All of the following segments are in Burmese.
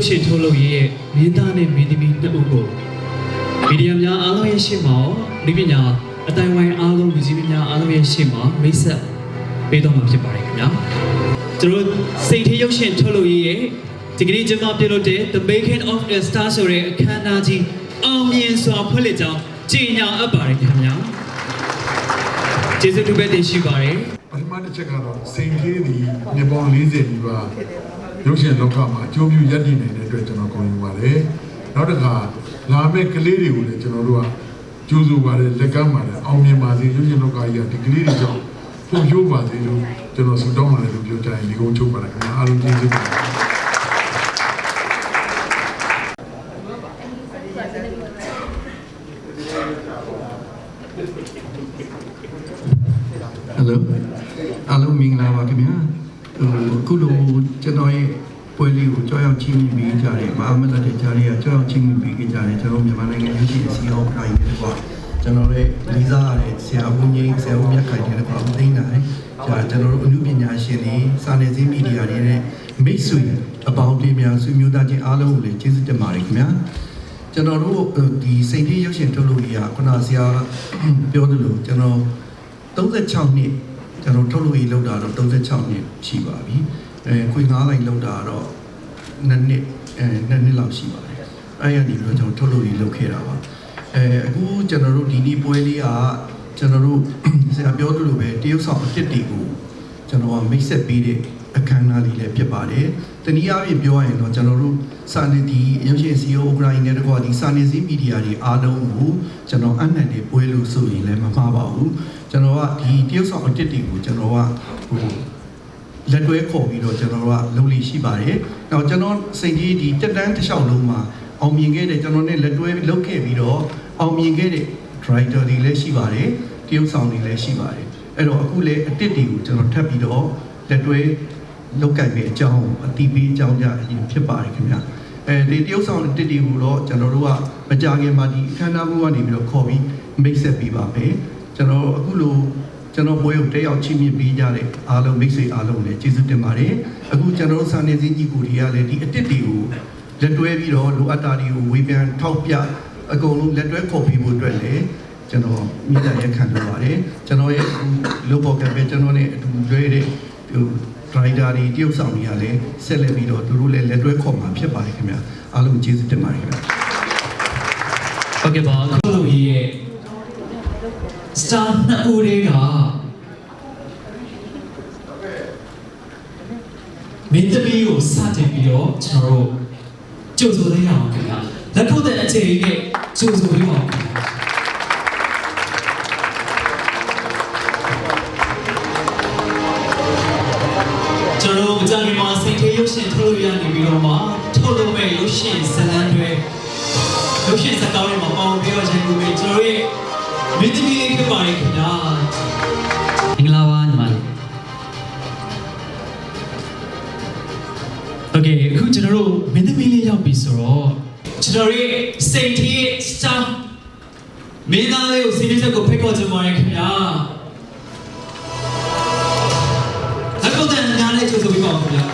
ရှင်ထုတ်လုပ်ရေးမင်းသားနဲ့မင်းသမီးနှစ်ဦးကိုမီဒီယာများအားလုံးရဲ့ရှေ့မှာဒီပညာအတိုင်းဝိုင်းအားလုံးလူကြီးများအားလုံးရဲ့ရှေ့မှာမိတ်ဆက်ပေးတော့မှာဖြစ်ပါတယ်ခင်ဗျာကျွန်တော်စိတ်ထရုပ်ရှင်ထုတ်လုပ်ရေးရဲ့ဒီကနေ့ကျွန်မပြုလုပ်တဲ့ The Making of a Star ဆိုတဲ့အခမ်းအနားကြီးအောင်မြင်စွာဖွင့်လှစ်ကြောင်းကြေညာအပ်ပါတယ်ခင်ဗျာကျေးဇူးတင်တင်ရှိပါတယ်ပထမတစ်ချက်ကတော့စိန်ကြီးဒီမြေပေါင်း40နီးပါးရုပ်ရှင်လောကမှာအကျိုးပြုရည်တည်နေတဲ့အတွက်ကျွန်တော်ဂုဏ်ယူပါတယ်နောက်တစ်ခါလာမယ့်ကလေးတွေကိုလည်းကျွန်တော်တို့ကကြိုးဆိုပါတယ်လက်ကမ်းပါတယ်အောင်မြင်ပါစေရုပ်ရှင်လောကကြီးကဒီကလေးတွေကြောင့်ဖွံ့ဖြိုးပါစေလို့ကျွန်တော်ဆုတောင်းပါတယ်လို့ပြောကြရင်ဒီကုန်းချုပ်ပါတယ်ခင်ဗျာအားလုံးကျေးဇူးတင်ပါတယ်အားလုံးမင်္ဂလာပါခင်ဗျာအခုလိုကျွန်တော်ရဲ့ပွဲလေးကိုကြောက်ရောက်ချင်းပြီးကြတယ်မဟာမတ်တဲ့ကြားလေးကကြောက်ရောက်ချင်းပြီးကြတယ်ကျွန်တော်မြန်မာနိုင်ငံရုပ်ရှင်စီအောင်ခိုင်တဲ့ကွာကျွန်တော်ရဲ့လေးစားရတဲ့ဆရာဦးငိမ့်ဆရာဦးမြတ်ခိုင်တဲ့ကွာဦးသိန်းနိုင်ကျွန်တော်တို့အမှုပညာရှင်တွေစာနယ်ဇင်းမီဒီယာတွေနဲ့မိတ်ဆွေအပေါင်းအသင်းများဆွေမျိုးသားချင်းအားလုံးကိုလည်းကျေးဇူးတင်ပါတယ်ခင်ဗျာကျွန်တော်တို့ဒီစိတ်ကြီးရုပ်ရှင်ထုတ်လို့ရခုနဆရာပြောသလိုကျွန်တော်36နှစ်ကျွန်တော်ထုတ်လို့ရလောက်တာတော့36နှစ်ရှိပါပြီခွေ9လိုက်လောက်တာတော့2နှစ်လောက်ရှိပါတယ်အဲ့ရနေပြီးတော့ကျွန်တော်ထုတ်လို့ရလောက်ခဲ့တာပါအခုကျွန်တော်တို့ဒီနေ့ပွဲလေးကကျွန်တော်တို့ဆရာပြောသလိုပဲတရုတ်ဆောင်အစ်စ်တွေကိုကျွန်တော်ကမိတ်ဆက်ပေးတဲ့အခမ်းအနားလေးလည်းဖြစ်ပါတယ်တနည်းအားဖြင့်ပြောရရင်တော့ကျွန်တော်တို့စာနယ်ဒီရုပ်ရှင် CEO ဥက္ကဋ္ဌနဲ့တကွာဒီစာနယ်ဇင်းမီဒီယာတွေအားလုံးကိုကျွန်တော်အနှံ့နေပွဲလို့ဆိုရင်လည်းမမှားပါဘူးကျွန်တော်ကဒီတရုတ်ဆောင်အစ်စ်တွေကိုကျွန်တော်ကလက်တွဲခေါ်ပြီးတော့ကျွန်တော်ကလုပ်လို့ရှိပါတယ်။နောက်ကျွန်တော်စိတ်ကြီးဒီတက်တန်းတစ်လျှောက်လုံးမှာအောင်မြင်ခဲ့တဲ့ကျွန်တော်နဲ့လက်တွဲလုပ်ခဲ့ပြီးတော့အောင်မြင်ခဲ့တဲ့ writer တွေလည်းရှိပါတယ်။တရုတ်ဆောင်တွေလည်းရှိပါတယ်။အဲ့တော့အခုလည်းအစ်စ်တွေကိုကျွန်တော်ထပ်ပြီးတော့လက်တွဲလုပ်ကိုင်မယ့်အကြောင်းအတိပေးအကြောင်းကြအရင်ဖြစ်ပါတယ်ခင်ဗျာ။ဒီတရုတ်ဆောင်အစ်စ်တွေကိုတော့ကျွန်တော်တို့ကမကြခင်မှာဒီအခမ်းအနားမှုကနေပြီးတော့ခေါ်ပြီးမိတ်ဆက်ပေးပါမယ်။ကျွန်တော်အခုလိုကျွန်တော်ပွဲကိုတက်ရောက်ချီးမြှင့်ပေးကြတဲ့အားလုံးမိတ်ဆွေအားလုံးလည်းကျေးဇူးတင်ပါတယ်အခုကျွန်တော်စာနယ်ဇင်းကြီးကိုတွေကလည်းဒီအစ်စ်တွေကိုလက်တွဲပြီးတော့လိုအပ်တာတွေကိုဝေပြန်ထောက်ပြအကုန်လုံးလက်တွဲခေါ်ပြီးဖို့အတွက်လည်းကျွန်တော်မြစ်တာရက်ခံလုပ်ပါတယ်ကျွန်တော်ရဲ့လိုပေါ်ကပဲကျွန်တော်နဲ့အတူတွဲတဲ့ဒရိုက်တာတွေတရုတ်ဆောင်တွေကလည်းဆက်လက်ပြီးတော့သူတို့လည်းလက်တွဲခေါ်မှာဖြစ်ပါတယ်ခင်ဗျာအားလုံးကျေးဇူးတင်ပါတယ်ခင်ဗျာဟုတ်ကဲ့ပါအခုလိုရဲ့star နှစ်ဦးတွေကမင်းသမီးကိုစတင်ပြီးတော့ကျွန်တော်တို့ကြိုဆိုသေးအောင်ခင်ဗျာလက်ခုပ်တဲ့အခြေအနေနဲ့ကြိုဆိုပေးပါဦးကျွန်တော်တို့အကြမ်းမှာစိတ်ထဲရုပ်ရှင်ထုတ်လို့ရနေပြီးတော့မှထုတ်လို့မဲ့ရုပ်ရှင်ဇာတ်လမ်းတွေရုပ်ရှင်ဇာတ်ကားတွေမှာပေါင်းပြီးတော့ချိန်ကိုကျွန်တော်ရဲ့မင်းသမီးလေးဖြစ်ပါတယ်ခင်ဗျာမင်္ဂလာပါညီမလေးโอเคအခုကျွန်တော်တို့မင်းသမီးလေးရောက်ပြီဆိုတော့ကျွန်တော်ရဲ့စိတ်ကြီး star မင်းသားလေးကိုစီးရီးချက်ကိုဖိတ်ခေါ်ချင်ပါတယ်ခင်ဗျာအခုတည်းနားလေးကြိုဆိုပေးပါဦးခင်ဗျာ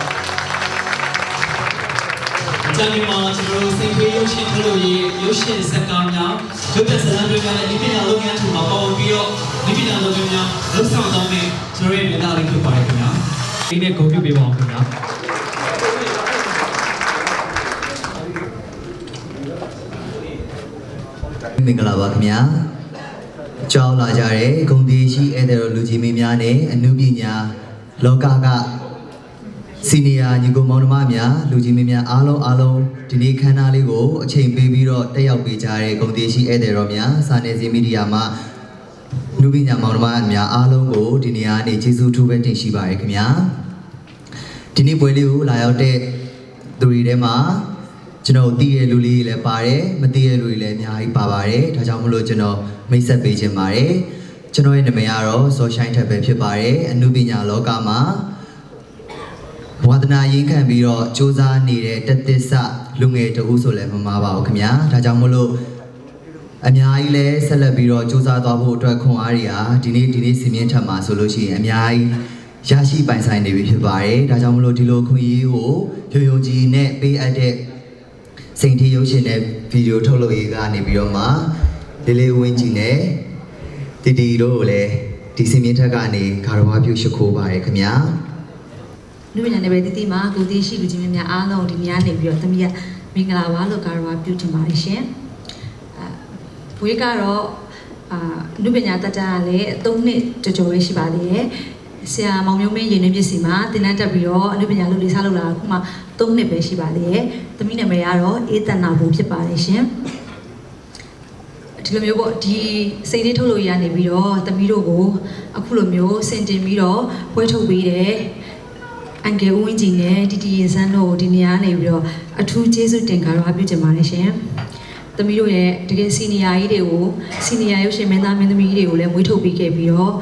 အကြမ်းမှာကျွန်တော်တို့စိတ်ကြီးရုပ်ရှင်ထုတ်လို့ရုပ်ရှင်ဇာတ်ကားများရုပ်သံဇာတ်လမ်းတွေကလည်းဒီပညာလုပ်ငန်းတွေမှာပေါ်ပြီးတော့ဒီပညာလုပ်ငန်းများလှုပ်ဆောင်သွားမယ်ကျွန်တော်ရဲ့ဒေတာလေးဖြစ်ပါတယ်ခင်ဗျာဒီနေ့ဂုဏ်ပြုပေးပါဦးခင်ဗျာမင်္ဂလာပါခင်ဗျာကြောင်းလာကြတဲ့ဂုဏ်သေးရှိဧည့်သည်တော်လူကြီးမင်းများနဲ့အနုပညာလောကကစီနီယာညီကိုမောင်နှမများလူကြီးမင်းများအားလုံးဒီနေ့ခမ်းနားလေးကိုအချိန်ပေးပြီးတော့တက်ရောက်ပေးကြတဲ့ဂုဏ်သေးရှိဧည့်သည်တော်များစာနယ်ဇင်းမီဒီယာမှာလူပညာမောင်နှမများအားလုံးကိုဒီနေ့ကနေကျေးဇူးထူးပဲတင်ရှိပါရခင်ဗျာဒီနေ့ပွဲလေးကိုလာရောက်တဲ့သူတွေထဲမှာကျွန်တော်သိတဲ့လူလေးလည်းပါတယ်မသိတဲ့လူတွေလည်းအများကြီးပါပါတယ်ဒါကြောင့်မလို့ကျွန်တော်မိတ်ဆက်ပေးခြင်းပါတယ်ကျွန်တော်ရဲ့နာမည်ကတော့ဇော်ရှိုင်းထက်ပဲဖြစ်ပါတယ်အနုပညာလောကမှာဝါသနာရင်းခံပြီးတော့စူးစမ်းနေတဲ့တသစ္စာလူငယ်တဦးဆိုလည်းမမှားပါဘူးခင်ဗျာဒါကြောင့်မလို့အများကြီးလဲဆက်လက်ပြီးတော့စူးစမ်းသွားဖို့အတွက်ခွန်အားတွေဟာဒီနေ့စီမင်းထပ်မှာဆိုလို့ရှိရင်အများကြီးရရှိပိုင်ဆိုင်နေပြီဖြစ်ပါတယ်ဒါကြောင့်မလို့ဒီလိုခွင့်ရေးကိုရုံရုံကြီးနဲ့ပေးအပ်တဲ့ စိန်ထီရုပ်ရှင်နဲ့ဗီဒီယိုထုတ်လုပ်ရေးကနေပြီးတော့မှလေးလေးဝင်းကြီးနဲ့တီတီတို့ကိုလည်းဒီစင်မြင့်ထက်ကနေခါတော်ဝါပြုရှိခိုးပါတယ်ခင်ဗျာ လူပညာနယ်ပယ်တတိမှာကိုတီရှိလူချင်းများအားလုံးဒီများနေပြီးတော့သမီးကမင်္ဂလာပါလို့ကာရဝါပြုတင်ပါတယ်ရှင်။ဘွေးကတော့လူပညာတက်တာကလည်း3နှစ်ကျော်ပဲရှိပါသေးတယ်။ဆရာမောင်မျိုးမင်းရင်းနှီးပစ္စည်းမှာတင်တန်းတက်ပြီးတော့လူပညာလုပ်လေးစားလုပ်လာအခုမှ3နှစ်ပဲရှိပါသေးတယ်။သမီးနာမည်ကတော့အေးတနာဘူဖြစ်ပါတယ်ရှင်။ဒီလိုမျိုးပေါ့ဒီစိတ်လေးထုတ်လို့ရနေပြီးတော့သမီးတို့ကိုအခုလိုမျိုးစင်တင်ပြီးတော့ပွဲထုတ်ပေးတယ်။အန်ကယ်ဦးဝင်းကြီးနဲ့တီတီရေစန်းတို့ဒီနေရာနေပြီးတော့အထူးကျေးဇူးတင်ကားတော့ပြုချင်ပါတယ်ရှင်။သမီးတို့ရဲ့တကယ်စီနီယာကြီးတွေကိုစီနီယာရုပ်ရှင်မင်းသားမင်းသမီးတွေကိုလည်းမွေးထုတ်ပေးခဲ့ပြီးတော့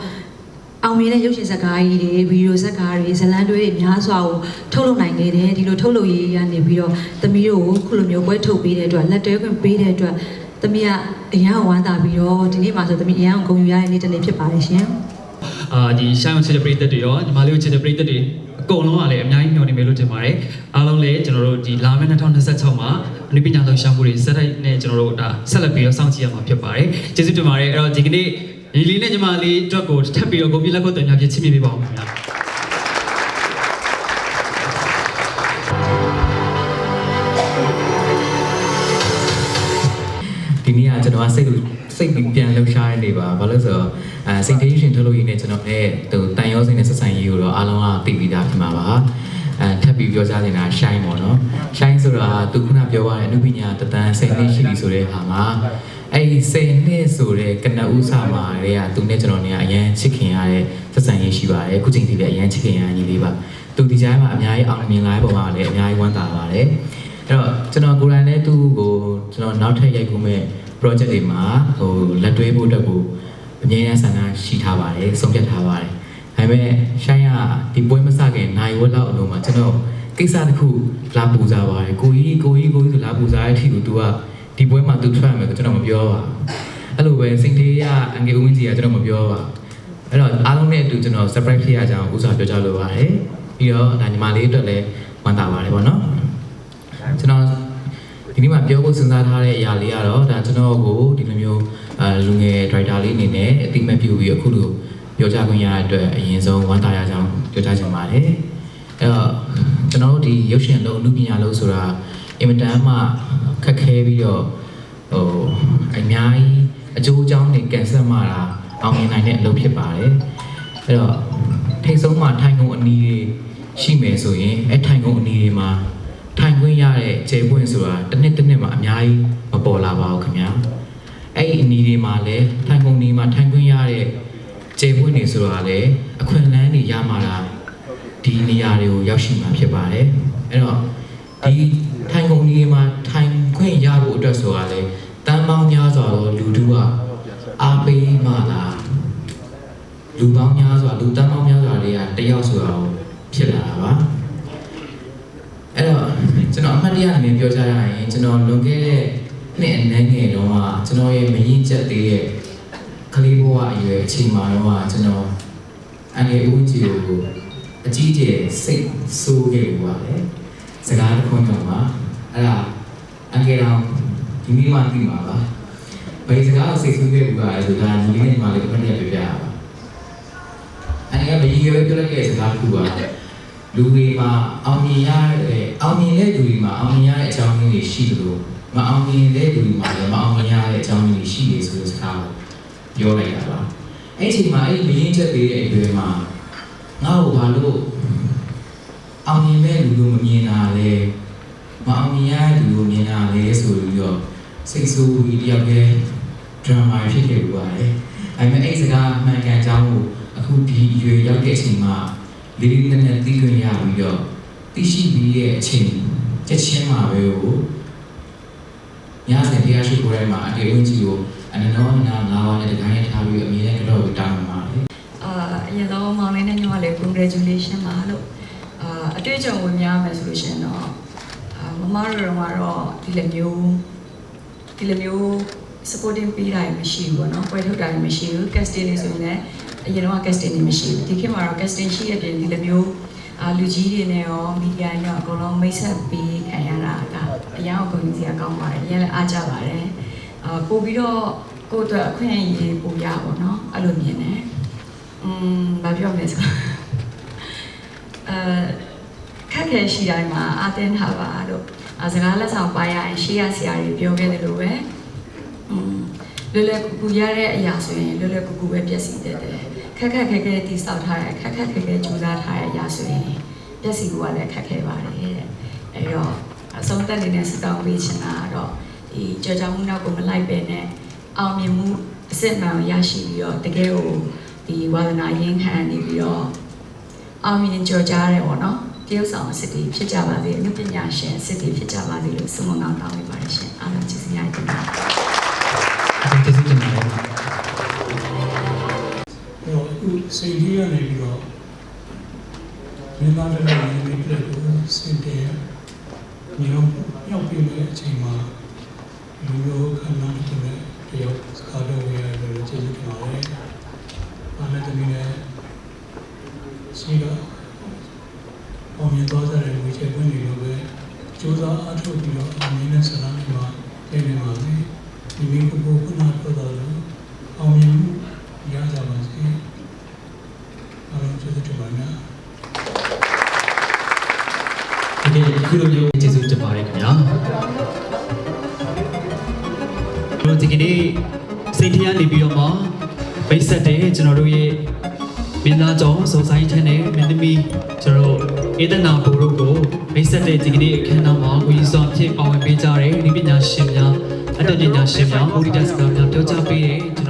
အောင်မြင်တဲ့ရုပ်ရှင်ဇာတ်ကားကြီးတွေဗီဒီယိုဇာတ်ကားတွေဇလန်းတွဲတွေများစွာကိုထုတ်လုပ်နိုင်ခဲ့တယ်ဒီလိုထုတ်လုပ်ရေးရနေပြီးတော့သမီးတို့ကိုခုလိုမျိုးပွဲထုတ်ပေးတဲ့အတွက်လက်တွဲခွင့်ပေးတဲ့အတွက်သမီးကအရန်ဝမ်းသာပြီးတော့ဒီနေ့မှာဆိုသမီးအရန်ကိုဂုဏ်ယူရတဲ့နေ့တစ်နေ့ဖြစ်ပါတယ်ရှင်။ ဒီရှိုင်းချစ်တဲ့ပရိသတ်တွေရောညီမလေးကိုချစ်တဲ့ပရိသတ်တွေအကုန်လုံးကလည်းအများကြီးညှော်နေမယ်လို့ထင်ပါတယ်အားလုံးလည်းကျွန်တော်တို့ဒီလာမယ့်2026မှာအနုပညာလှူရှာမှုတွေစက်တိုက်နဲ့ကျွန်တော်တို့ဒါဆက်လက်ပြီးတော့စောင့်ကြည့်ရမှာဖြစ်ပါတယ်ကျေးဇူးတင်ပါတယ်အဲ့တော့ဒီကနေ့ညီလေးနဲ့ညီမလေးအတွက်ကိုထပ်ပြီးတော့ကိုပြလက်ကိုတင်ပြပြချစ်မိပေးပါဦးခင်ဗျာဒီနေ့ကကျွန်တော်ကစိတ်ပြီးပြန်လှုပ်ရှားနေပါဘာလို့ဆိုတော့စိတ်ထင်းရှင်ထုတ်လို့ရင်းနဲ့ကျွန်တော်နဲ့ဟိုတန်ရောစိတ်နဲ့ဆက်ဆံရေးကိုတော့အားလုံးကသိပြီးသားဖြစ်မှာပါထပ်ပြီးပြောကြနေတာ shine ပေါ့နော် shine ဆိုတာသူခုနပြောရတဲ့အနုပညာတန်စိတ်နဲ့ရှိပြီဆိုတဲ့ဟာမှာအဲ့ဒီစိတ်နဲ့ဆိုတဲ့ကနဦးစာမှာတွေကသူနဲ့ကျွန်တော်နဲ့အရန်ချစ်ခင်ရတဲ့ဆက်ဆံရေးရှိပါတယ်အခုချိန်ထိလည်းအရန်ချစ်ခင်ရညီလေးပါသူဒီကြားမှာအများကြီးအောင်မြင်လာတဲ့ပုံမှာလည်းအများကြီးဝမ်းသာပါတယ်အဲ့တော့ကျွန်တော်ကိုယ်တိုင်လည်းသူ့ကိုကျွန်တော်နောက်ထပ်ရိုက်ကူးမဲ့ project တွေမှာဟိုလက်တွဲဖို့အတွက်ကိုအမြဲတမ်းဆန္ဒရှိထားပါတယ်ဆုံးဖြတ်ထားပါတယ်ဒါပေမဲ့ရှိုင်းကဒီပွဲမစခင်နိုင်ဝက်လောက်အလုံးမှာကျွန်တော်ကိစ္စတစ်ခုလာပူစားပါတယ်ကိုကြီးဆိုလာပူစားတဲ့အထိကို तू ကဒီပွဲမှာ तू ထွက်မယ်ဆိုကျွန်တော်မပြောပါအဲ့လိုပဲစိတ်သေးရအငယ်ဦးဝင်းကြီးကကျွန်တော်မပြောပါအဲ့တော့အားလုံးနဲ့အတူကျွန်တော် surprise ဖြစ်ရကြအောင်ဥစားပြောကြလိုပါတယ်ပြီးတော့ဒါညီမလေးအတွက်လည်းဝမ်းသာပါတယ်ပေါ့နော်ကျွန်တော်ဒီနေ့မှာပြောဖို့စဉ်းစားထားတဲ့အရာလေးကတော့ဒါကျွန်တော်ကိုဒီလိုမျိုးလူငယ် driver လေးအနေနဲ့အတိမတ်ပြုပြီးအခုလိုပြောကြခွင့်ရတဲ့အတွက်အရင်ဆုံးဝမ်းသာရကြောင်းပြောကြချင်ပါတယ်အဲ့တော့ကျွန်တော်တို့ဒီရုပ်ရှင်လုံးအမှုပညာလုံးဆိုတာအင်မတန်မှခက်ခဲပြီးတော့ဟိုအများကြီးအကျိုးအကြောင်းတွေကန်ဆယ်မှာတာအောင်မြင်နိုင်တဲ့အလုပ်ဖြစ်ပါတယ်အဲ့တော့ထိတ်ဆုံးမှာထိုင်ကုန်အနည်းတွေရှိမယ်ဆိုရင်အဲ့ထိုင်ကုန်အနည်းတွေမှာထိုင်ခွင့်ရတဲ့ကျေပွင့်ဆိုတာတစ်နှစ်မှာအများကြီးမပေါ်လာပါဘူးခင်ဗျာအဲ့ဒီအနည်းတွေမှာလည်းထိုင်ကုန်တွေမှာထိုင်ခွင့်ရတဲ့ကျေပွင့်တွေဆိုတာလည်းအခွင့်အလမ်းတွေရမှာလားဒီနေရာတွေကိုရောက်ရှိမှာဖြစ်ပါတယ်အဲ့တော့ဒီထိုင်ကုန်တွေမှာထိုင်ခွင့်ရဖို့အတွက်ဆိုတာလည်းတန်ပေါင်းများစွာသောလူထုကအားပေးမှလားလူပေါင်းများစွာလူတန်ပေါင်းများစွာတွေကတယောက်ဆိုတာကိုဖြစ်လာတာပါအဲ့တော့ကျွန်တော်အမှတ်တရအနေနဲ့ပြောကြရရင်ကျွန်တော်လွန်ခဲ့တဲ့နှစ်အနည်းငယ်တုန်းကကျွန်တော်ရဲ့မရင်ကျက်သေးတဲ့ကလေးဘဝအရွယ်အချိန်မှာတော့ကျွန်တော်အငယ်ဦးကြီးကိုအကြီးကျယ်စိတ်ဆိုးခဲ့ပါတယ်စကားတစ်ခွန်းတော့ပါအဲ့ဒါအငယ်တော်ဒီနေ့မှသိမှာပါဘယ်စကားကိုစိတ်ဆိုးခဲ့ဘူးလဲဆိုတာဒီနေ့မှလည်းတစ်ခါတည်းပြပြရပါအငယ်ကမကြီးရွယ်ပြောလိုက်တဲ့စကားတစ်ခုပါလူတွေမှာအောင်မြင်ရတဲ့အောင်မြင်တဲ့လူတွေမှာအောင်မြင်ရတဲ့အကြောင်းရင်းတွေရှိသလိုမအောင်မြင်တဲ့လူတွေမှာလည်းမအောင်မြင်ရတဲ့အကြောင်းရင်းတွေရှိတယ်ဆိုတဲ့စကားကိုပြောလိုက်တာပါအဲ့ဒီမှာအဲ့ဒီမရင်းချက်ပေးတဲ့အတွေ့မှာငါ့ကိုဘာလို့အောင်မြင်မဲ့လူလိုမမြင်တာလဲမအောင်မြင်ရတဲ့လူလိုမြင်တာလဲဆိုပြီးတော့စိတ်ဆိုးပြီးတယောက်ရဲ့ drama ဖြစ်ခဲ့လို့ပါတယ်အဲ့မဲ့အဲ့ဒီစကားမှန်ကန်ကြောင်းကိုအခုဒီအရွယ်ရောက်တဲ့အချိန်မှာလေးလေးနက်နက်သိခွင့်ရပြီးတော့သိရှိပြီးတဲ့အချိန်ချက်ချင်းမှာပဲကိုညစဉ်တရားရှိခိုးထဲမှာအတေဝင်းကြီးကိုအနနောနာငါးပါးနဲ့တကိုင်းနဲ့ထားပြီးအမြဲတမ်းကတော့တောင်းပါမယ်အရင်တော့မောင်လေးနဲ့ညီမလေး congratulation ပါလို့အတွေ့အကြုံဝင်များမယ်ဆိုလို့ရှိရင်တော့မမတို့ကတော့ဒီလိုမျိုး supporting ပေးတာမရှိဘူးပေါ့နော်ပွဲထုတ်တာမရှိဘူး casting လေးဆိုရင်လည်းအရင်တော့ casting မရှိဘူးဒီခေတ်မှာတော့ casting ရှိတဲ့ပြင်ဒီလိုမျိုး လူကြီးတွေနဲ့ရောမီဒီယာရောအကုန်လုံးမိတ်ဆက်ပေးခံရတာကအရင်ကဂုဏ်ယူစရာကောင်းပါတယ်အရင်လည်းအားကြပါတယ်ပို့ပြီးတော့ကိုယ့်အတွက်အခွင့်အရေးပို့ရပါတော့အဲ့လိုမြင်တယ်ဘာပြောမလဲဆိုခက်ခဲရှိတိုင်းမှာအတင်းထားပါတို့စကားလက်ဆောင်ပါရရင်ရှေ့ရဆရာတွေပြောခဲ့တယ်လို့ပဲလွယ်လွယ်ကူကူရတဲ့အရာဆိုရင်လွယ်လွယ်ကူကူပဲပြည့်စည်တယ်ခက်ခက်ခဲခဲတိစောက်ထားတဲ့ခက်ခက်ခဲခဲကြိုးစားထားတဲ့အရာဆိုရင်ပြည့်စည်ဖို့ကလည်းခက်ခဲပါတယ်တဲ့အဲ့တော့အဆုံးသက်နေတဲ့စတောင်းပေးချင်တာကတော့ဒီကြော်ကြောင်မှုနောက်ကိုမလိုက်ပဲနဲ့အောင်မြင်မှုအစစ်အမှန်ကိုရရှိပြီးတော့တကယ်ကိုဒီဝါသနာရင်းခံနေပြီးတော့အောင်မြင်ကြော်ကြားရဲပေါ့နော်တရုတ်ဆောင်စစ်တီဖြစ်ကြပါစေအမှုပညာရှင်စစ်တီဖြစ်ကြပါစေလို့ဆုမွန်ကောင်းတောင်းပေးပါတယ်ရှင်အားလုံးကျေးဇူးများတင်ပါတယ် ကျေးဇူးတင်ပါတယ် အခုစိတ်ကြီးရနေပြီးတော့မင်းသားတွေလည်းဒီပြည့်ကိုစိတ်တည်းညောင်းရောက်ပြီးတဲ့အချိန်မှာလူမျိုးခန္ဓာတွေနဲ့တယောက်စကားပြောရရတယ်လို့ကျေးဇူးတင်ပါတယ်။အားနဲ့တမီးနဲ့ရှိတော့အောင်မြင်သွားတဲ့ဝေချေပွင့်တွေလိုပဲစူးစမ်းအားထုတ်ပြီးတော့အောင်မြင်တဲ့ဆန္ဒတွေမှာတည်နေပါစေ။ဒီမိကိုခုနပြောတော်လို့အောင်မြင်မှုရကြပါစေ။အားလုံးကျေးဇူးတင်ပါတယ်။ ဒီနေ့ခုလိုမျိုးကျေးဇူးတင်ပါတယ်ခင်ဗျာတို့ဒီကနေ့စိတ်တရားနေပြီးတော့မှဗိတ်ဆက်တဲ့ကျွန်တော်တို့ရဲ့မင်းသားကျော်စုံဆိုင်ထက်နဲ့မင်းသမီးကျွန်တော်ဧဒနာဘူတို့ကိုဗိတ်ဆက်တဲ့ဒီကနေ့အခမ်းအနားမှာဝီဆောင်ဖြစ်ပါဝင်ပေးကြတဲ့ဒီပညာရှင်များအတ္တပညာရှင်များဘူရီတက်စကားများပြောကြားပေးတဲ့ကျွန်တော်